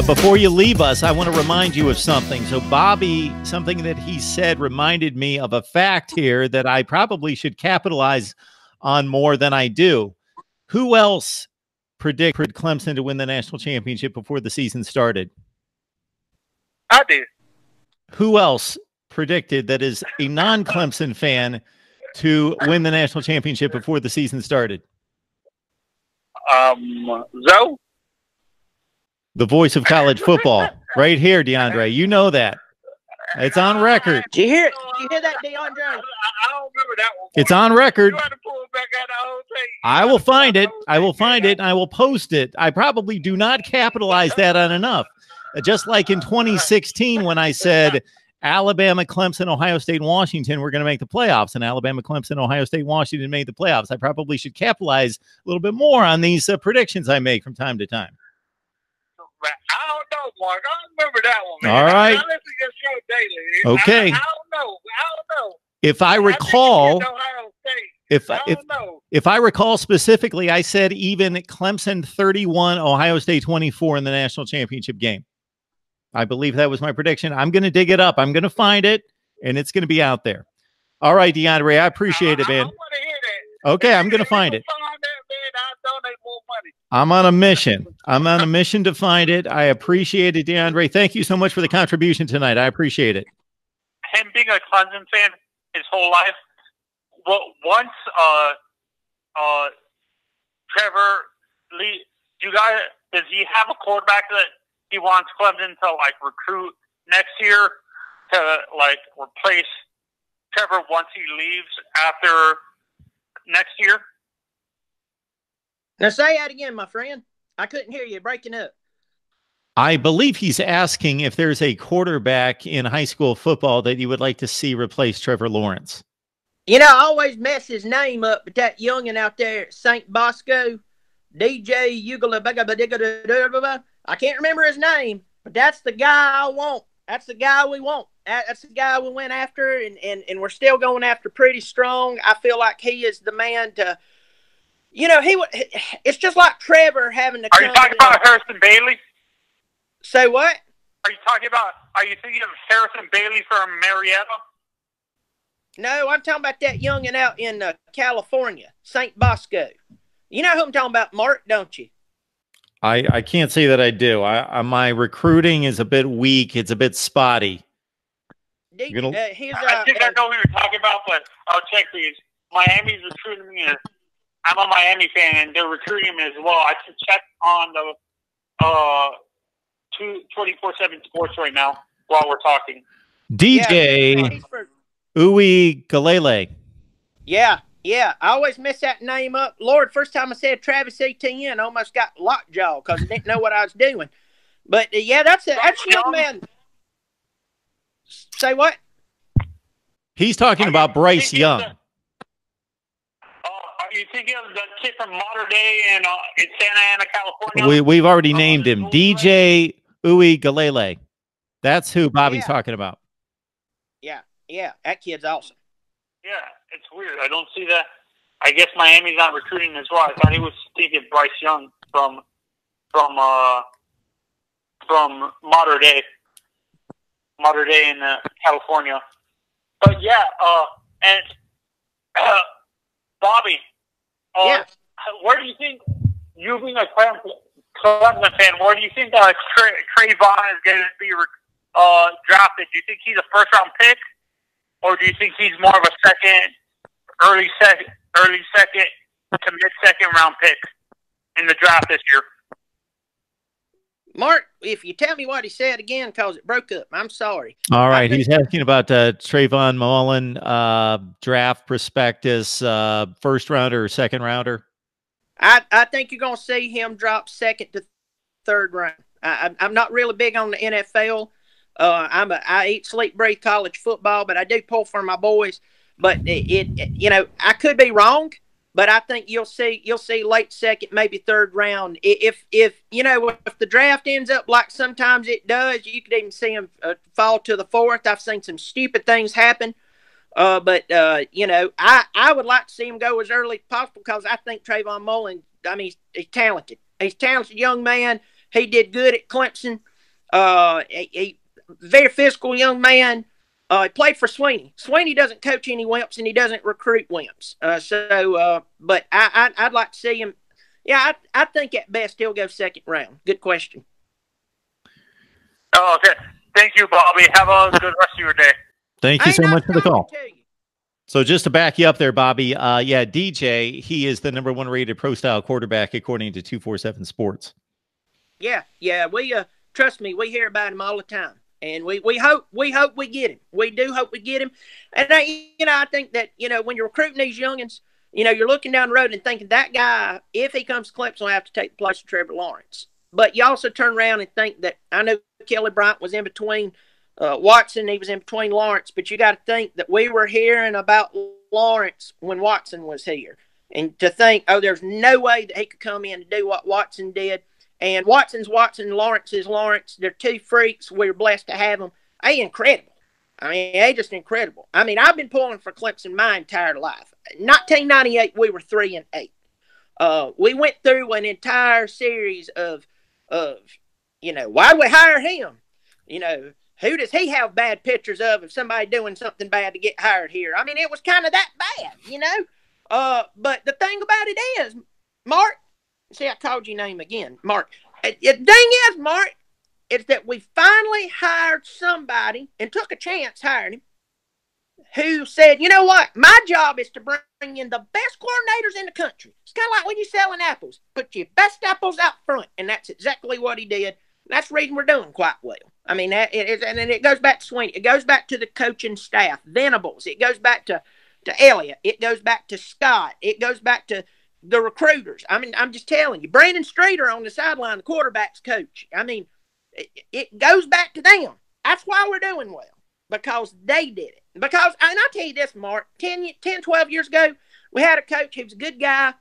before you leave us, I want to remind you of something. So Bobby, something that he said reminded me of a fact here that I probably should capitalize on more than I do. Who else predicted Clemson to win the national championship before the season started? I did. Who else predicted, that is a non-Clemson fan, to win the national championship before the season started? Zoe? The voice of college football. Right here, DeAndre. You know that. It's on record. Did you hear it? Did you hear that, DeAndre? I don't remember that one. It's on record. You had to pull it back out of the whole thing. I will find it. I will find it, and I will post it. I probably do not capitalize that on enough. Just like in 2016 when I said Alabama, Clemson, Ohio State, and Washington were going to make the playoffs, and Alabama, Clemson, Ohio State, Washington made the playoffs. I probably should capitalize a little bit more on these predictions I make from time to time. I don't know, Mark. I don't remember that one, man. All right. I listen to your show daily. Okay. I don't know. If I recall, I if I recall specifically, I said even Clemson 31, Ohio State 24 in the national championship game. I believe that was my prediction. I'm going to dig it up. I'm going to find it, and it's going to be out there. All right, DeAndre, I appreciate it, man. I want to hear that. Okay, I'm going to find it. I'll donate more money. I'm on a mission. I'm on a mission to find it. I appreciate it, DeAndre. Thank you so much for the contribution tonight. I appreciate it. Him being a Clemson fan his whole life, well, once Trevor Lee, does he have a quarterback that he wants Clemson to like recruit next year to like replace Trevor once he leaves after next year? Now say that again, my friend. I couldn't hear you. Breaking up. I believe he's asking if there's a quarterback in high school football that you would like to see replace Trevor Lawerence. You know, I always mess his name up, but that youngin' out there at St. Bosco, DJ Ugala, I can't remember his name, but that's the guy I want. That's the guy we want. That's the guy we went after, and we're still going after pretty strong. I feel like he is the man to, you know, it's just like Trevor having to. Are you talking about Harrison Bailey? Say what? Are you thinking of Harrison Bailey from Marietta? No, I'm talking about that youngin' out in California, St. Bosco. You know who I'm talking about, Mark, don't you? I can't say that I do. My recruiting is a bit weak. It's a bit spotty. I think I know who you're talking about, but I'll check these. Miami's recruiting me. I'm a Miami fan, and they're recruiting me as well. I can check on the 24/7 Sports right now while we're talking. DJ Uwe Galele. Yeah. I always mess that name up. Lord, first time I said Travis Etienne, I almost got lockjaw because I didn't know what I was doing. But yeah, that's young man. Say what? He's talking about Bryce Young. Are you thinking of the kid from Modern Day in Santa Ana, California? We've already named him. DJ Uwe Galele. That's who Bobby's talking about. Yeah, that kid's awesome. Yeah, it's weird. I don't see that. I guess Miami's not recruiting as well. I thought he was thinking Bryce Young from Modern Day in California. But yeah, and Bobby, where do you think, you being a Clemson fan, where do you think Trayvon is going to be drafted? Do you think he's a first-round pick, or do you think he's more of a early second to mid-second round pick in the draft this year? Mark, if you tell me what he said again, because it broke up, I'm sorry. All right, he's asking about Trayvon Mullen, draft prospectus, first rounder or second rounder. I think you're going to see him drop second to third round. I'm not really big on the NFL. I eat, sleep, breathe college football, but I do pull for my boys. But you know, I could be wrong, but I think you'll see late second, maybe third round. If you know, if the draft ends up like sometimes it does, you could even see him fall to the fourth. I've seen some stupid things happen. But you know, I would like to see him go as early as possible because I think Trayvon Mullen, I mean, he's talented. He's a talented young man. He did good at Clemson. A very physical young man. He played for Sweeney. Sweeney doesn't coach any wimps, and he doesn't recruit wimps. But I'd like to see him. Yeah, I think at best he'll go second round. Good question. Oh, okay. Thank you, Bobby. Have a good rest of your day. Thank you so much for the call. So just to back you up there, Bobby, yeah, DJ, he is the #1 rated pro style quarterback according to 247 Sports. Yeah. We trust me, we hear about him all the time, and we hope we get him. We do hope we get him. And I think that when you're recruiting these youngins, you're looking down the road and thinking that guy, if he comes to Clemson, will have to take the place of Trevor Lawerence. But you also turn around and think that I know Kelly Bryant was in between Watson, he was in between Lawerence, but you got to think that we were hearing about Lawerence when Watson was here. And to think, there's no way that he could come in and do what Watson did. And Watson's Watson, Lawerence is Lawerence. They're two freaks. We're blessed to have them. They incredible. I mean, they just incredible. I mean, I've been pulling for Clemson my entire life. 1998, we were 3-8. We went through an entire series of why would we hire him? Who does he have bad pictures of somebody doing something bad to get hired here? I mean, it was kind of that bad, But the thing about it is, Mark, see, I called your name again, Mark. The thing is, Mark, is that we finally hired somebody and took a chance hiring him who said, you know what, my job is to bring in the best coordinators in the country. It's kind of like when you're selling apples. Put your best apples out front, and that's exactly what he did. That's the reason we're doing quite well. I mean, and it goes back to Sweeney. It goes back to the coaching staff, Venables. It goes back to Elliott. It goes back to Scott. It goes back to the recruiters. I mean, I'm just telling you, Brandon Streeter on the sideline, the quarterback's coach. I mean, it goes back to them. That's why we're doing well, because they did it. Because, and I'll tell you this, Mark, 10, 12 years ago, we had a coach who was a good guy.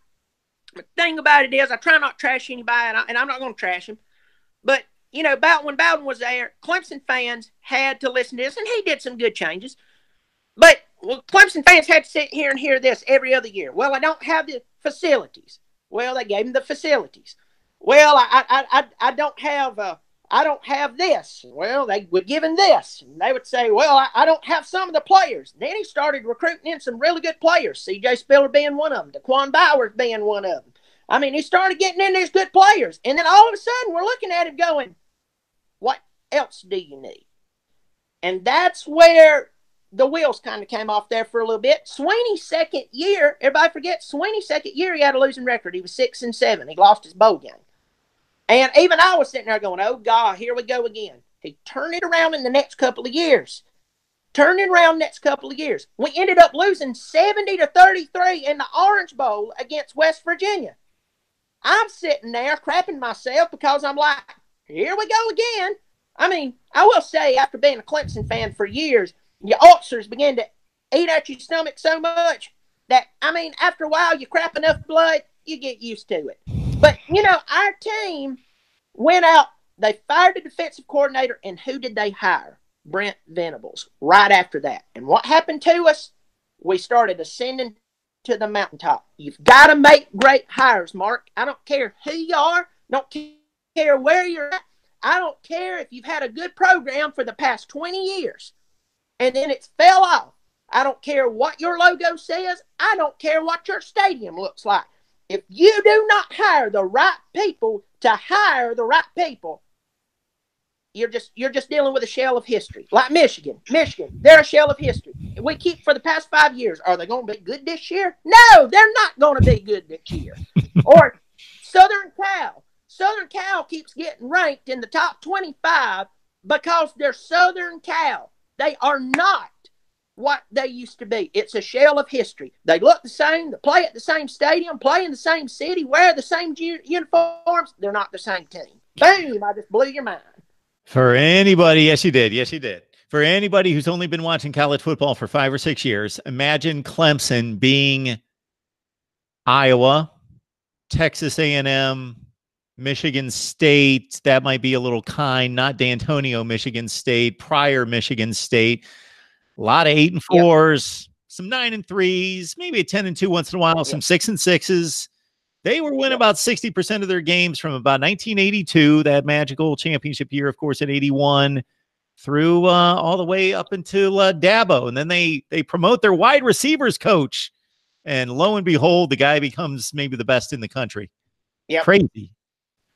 The thing about it is, I try not to trash anybody, and I'm not going to trash him. But, about when Bowden was there, Clemson fans had to listen to this, and he did some good changes. But Clemson fans had to sit here and hear this every other year. Well, I don't have the facilities. Well, they gave him the facilities. Well, I don't have this. Well, they would give him this. And they would say, well, I don't have some of the players. Then he started recruiting in some really good players. C.J. Spiller being one of them. Daquan Bowers being one of them. I mean, he started getting in these good players. And then all of a sudden, we're looking at him going, what else do you need? And that's where the wheels kind of came off there for a little bit. Sweeney's second year, everybody forgets, Sweeney's second year, he had a losing record. He was 6-7. He lost his bowl game. And even I was sitting there going, oh, God, here we go again. He turned it around in the next couple of years. We ended up losing 70-33 in the Orange Bowl against West Virginia. I'm sitting there crapping myself because I'm like, here we go again. I mean, I will say, after being a Clemson fan for years, your ulcers begin to eat at your stomach so much that, I mean, after a while, you crap enough blood, you get used to it. But, our team went out, they fired the defensive coordinator, and who did they hire? Brent Venables, right after that. And what happened to us? We started ascending to the mountaintop. You've got to make great hires, Mark. I don't care who you are, don't care where you're at. I don't care if you've had a good program for the past 20 years, and then it's fell off. I don't care what your logo says. I don't care what your stadium looks like. If you do not hire the right people to hire the right people, you're just dealing with a shell of history. Like Michigan, they're a shell of history. We keep for the past 5 years. Are they going to be good this year? No, they're not going to be good this year. Or Southern Cal. Southern Cal keeps getting ranked in the top 25 because they're Southern Cal. They are not what they used to be. It's a shell of history. They look the same. They play at the same stadium, play in the same city, wear the same uniforms. They're not the same team. Boom, I just blew your mind. For anybody, yes, you did. Yes, you did. For anybody who's only been watching college football for 5 or 6 years, imagine Clemson being Iowa, Texas A&M, Michigan State. That might be a little kind. Not D'Antonio, Michigan State, prior Michigan State. A lot of 8 and 4s, some 9 and 3s, maybe a 10 and 2 once in a while, some 6 and 6s. They were winning about 60% of their games from about 1982, that magical championship year, of course, in 81, through all the way up until Dabo. And then they promote their wide receivers coach. And lo and behold, the guy becomes maybe the best in the country. Yep. Crazy.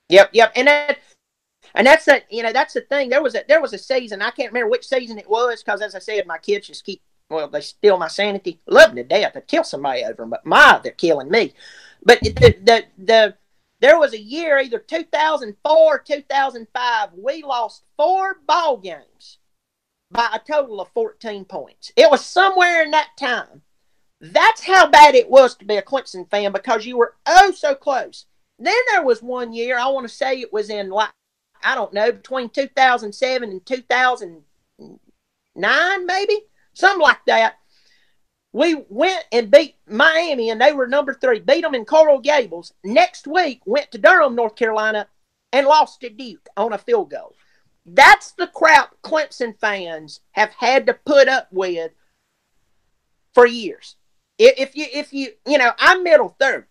Yep. And that's the, that's the thing. There was a season, I can't remember which season it was, because as I said, my kids just they steal my sanity. Love them to death. I'd kill somebody over them, but they're killing me. But there was a year, either 2004 or 2005, we lost 4 ball games by a total of 14 points. It was somewhere in that time. That's how bad it was to be a Clemson fan, because you were so close. Then there was one year, I want to say it was in, I don't know, between 2007 and 2009, maybe, something like that. We went and beat Miami, and they were number 3. Beat them in Coral Gables. Next week, went to Durham, North Carolina, and lost to Duke on a field goal. That's the crap Clemson fans have had to put up with for years. If you I'm middle 30s.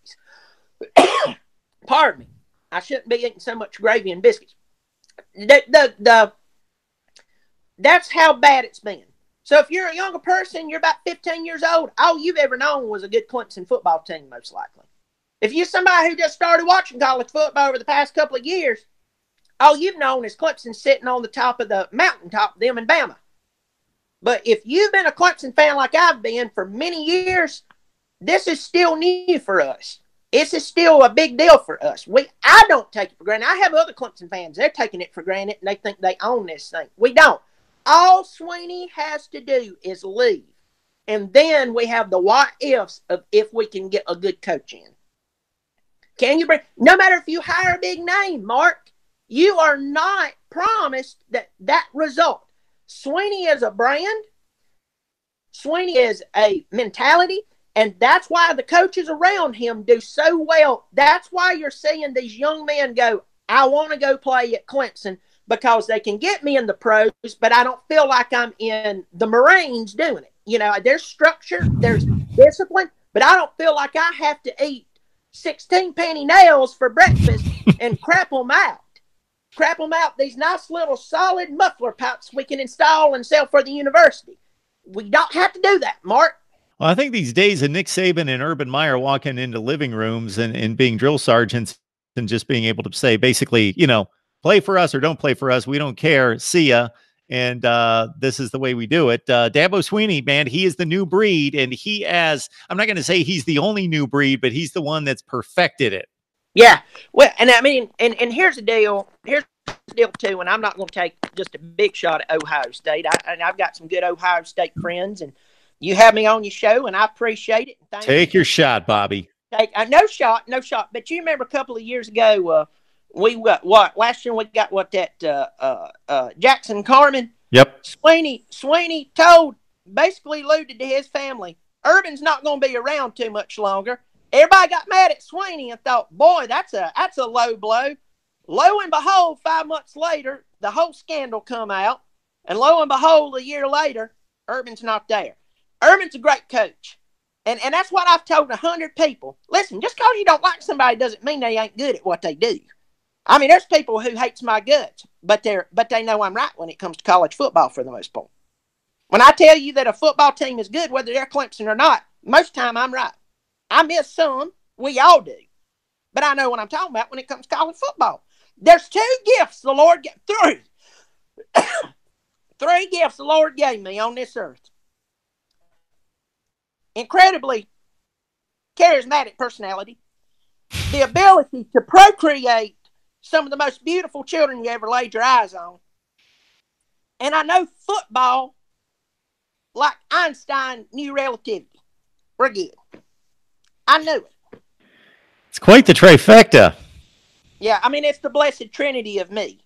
Pardon me. I shouldn't be eating so much gravy and biscuits. That's how bad it's been. So if you're a younger person, you're about 15 years old, all you've ever known was a good Clemson football team, most likely. If you're somebody who just started watching college football over the past couple of years, all you've known is Clemson sitting on the top of the mountaintop, them and Bama. But if you've been a Clemson fan like I've been for many years, this is still new for us. This is still a big deal for us. I don't take it for granted. I have other Clemson fans. They're taking it for granted, and they think they own this thing. We don't. All Sweeney has to do is leave. And then we have the what ifs of if we can get a good coach in. No matter if you hire a big name, Mark, you are not promised that result. Sweeney is a brand. Sweeney is a mentality. And that's why the coaches around him do so well. That's why you're seeing these young men go, I want to go play at Clemson, because they can get me in the pros, but I don't feel like I'm in the Marines doing it. There's structure, there's discipline, but I don't feel like I have to eat 16 penny nails for breakfast and crap them out. These nice little solid muffler pipes we can install and sell for the university. We don't have to do that, Mark. Well, I think these days of Nick Saban and Urban Meyer walking into living rooms and being drill sergeants and just being able to say, basically, play for us or don't play for us. We don't care. See ya. And this is the way we do it. Dabo Swinney, man, he is the new breed. And I'm not going to say he's the only new breed, but he's the one that's perfected it. Yeah. Well, and I mean, and here's the deal. Here's the deal, too. And I'm not going to take just a big shot at Ohio State. I've got some good Ohio State friends, and you have me on your show, and I appreciate it. Take your shot, Bobby. No shot. But you remember a couple of years ago, we got last year we got that Jackson Carmen. Yep. Sweeney basically alluded to his family. Urban's not going to be around too much longer. Everybody got mad at Sweeney and thought, boy, that's a low blow. Lo and behold, 5 months later, the whole scandal come out, and lo and behold, a year later, Urban's not there. Urban's a great coach. And that's what I've told 100 people. Listen, just because you don't like somebody doesn't mean they ain't good at what they do. I mean, there's people who hates my guts, but they know I'm right when it comes to college football for the most part. When I tell you that a football team is good, whether they're Clemson or not, most of the time I'm right. I miss some. We all do. But I know what I'm talking about when it comes to college football. There's 2 gifts the Lord gave. 3. 3 gifts the Lord gave me on this earth. Incredibly charismatic personality, the ability to procreate some of the most beautiful children you ever laid your eyes on. And I know football like Einstein knew relativity. We're good. I knew it. It's quite the trifecta. Yeah, I mean, it's the blessed trinity of me.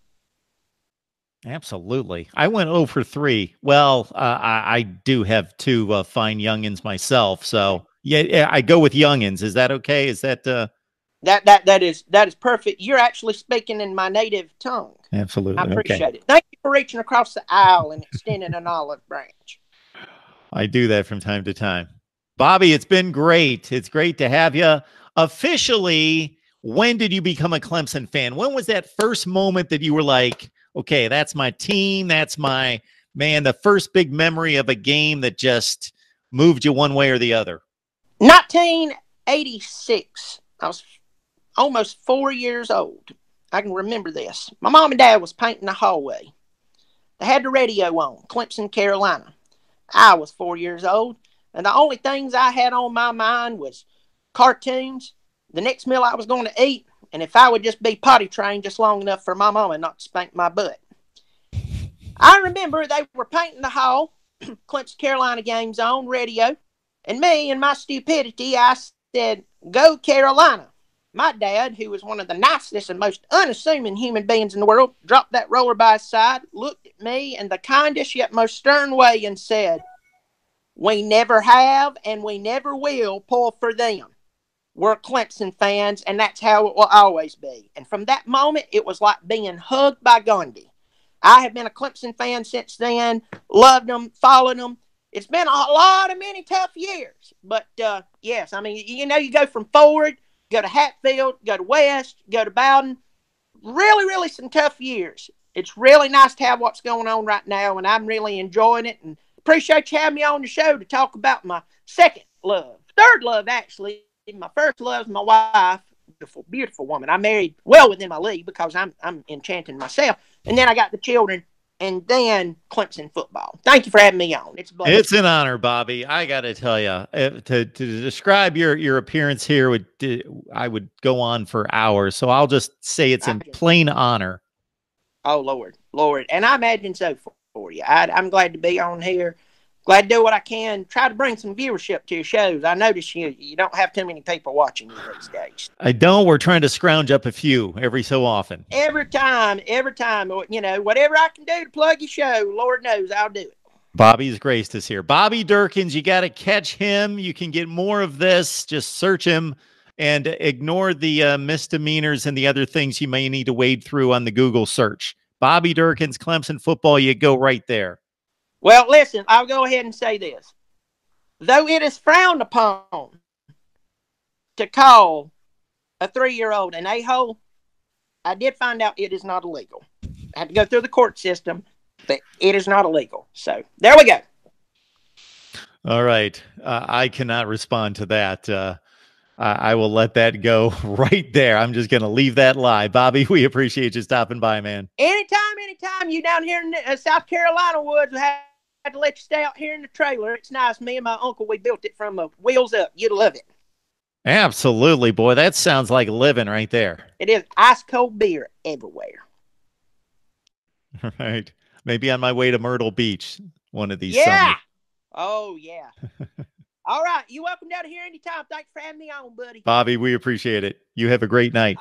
Absolutely. I went 0 for 3. Well, I do have 2 fine youngins myself. So, yeah, I go with youngins. Is that okay? Is that... That is perfect. You're actually speaking in my native tongue. Absolutely. I appreciate it. Thank you for reaching across the aisle and extending an olive branch. I do that from time to time. Bobby, it's been great. It's great to have you. officially, when did you become a Clemson fan? When was that first moment that you were like, okay, that's my team. That's my man. The first big memory of a game that just moved you one way or the other. 1986. I was almost 4 years old. I can remember this. My mom and dad was painting the hallway. They had the radio on, Clemson, Carolina. I was 4 years old, and the only things I had on my mind was cartoons, the next meal I was going to eat, and if I would just be potty trained just long enough for my mama not to spank my butt. I remember they were painting the hall, Clemson, Carolina games on radio, and me, in my stupidity, I said, "Go Carolina." My dad, who was one of the nicest and most unassuming human beings in the world, dropped that roller by his side, looked at me in the kindest yet most stern way and said, "We never have and we never will pull for them. We're Clemson fans, and that's how it will always be." And from that moment, it was like being hugged by Gandhi. I have been a Clemson fan since then, loved them, followed them. It's been a lot of many tough years. But, yes, I mean, you go from Ford, go to Hatfield, go to West, go to Bowden. Really, really some tough years. It's really nice to have what's going on right now, and I'm really enjoying it. And appreciate you having me on the show to talk about my second love. Third love, actually. My first love is my wife. Beautiful, beautiful woman. I married well within my league because I'm enchanting myself. And then I got the children, and then Clemson football. Thank you for having me on. It's an honor, Bobby. I got to tell you, to describe your appearance here, I would go on for hours. So I'll just say it's in plain honor. Oh, Lord. And I imagine so for you. I'm glad to be on here. Glad to do what I can. Try to bring some viewership to your shows. I notice you don't have too many people watching you these days. I don't. We're trying to scrounge up a few every so often. Every time. Whatever I can do to plug your show, Lord knows I'll do it. Bobby's graced us here. Bobby Dirkens, you got to catch him. You can get more of this. Just search him and ignore the misdemeanors and the other things you may need to wade through on the Google search. Bobby Dirkens, Clemson football, you go right there. Well, listen, I'll go ahead and say this. Though it is frowned upon to call a 3-year-old an a-hole, I did find out it is not illegal. I had to go through the court system, but it is not illegal. So there we go. All right. I cannot respond to that. I will let that go right there. I'm just going to leave that lie. Bobby, we appreciate you stopping by, man. Anytime. You down here in South Carolina woods, we had to let you stay out here in the trailer. It's nice. Me and my uncle, we built it from wheels up. You'd love it. Absolutely, boy. That sounds like living right there. It is ice cold beer everywhere. All right. Maybe on my way to Myrtle Beach one of these summers. Oh, yeah. All right. You're welcome down here anytime. Thanks for having me on, buddy. Bobby, we appreciate it. You have a great night.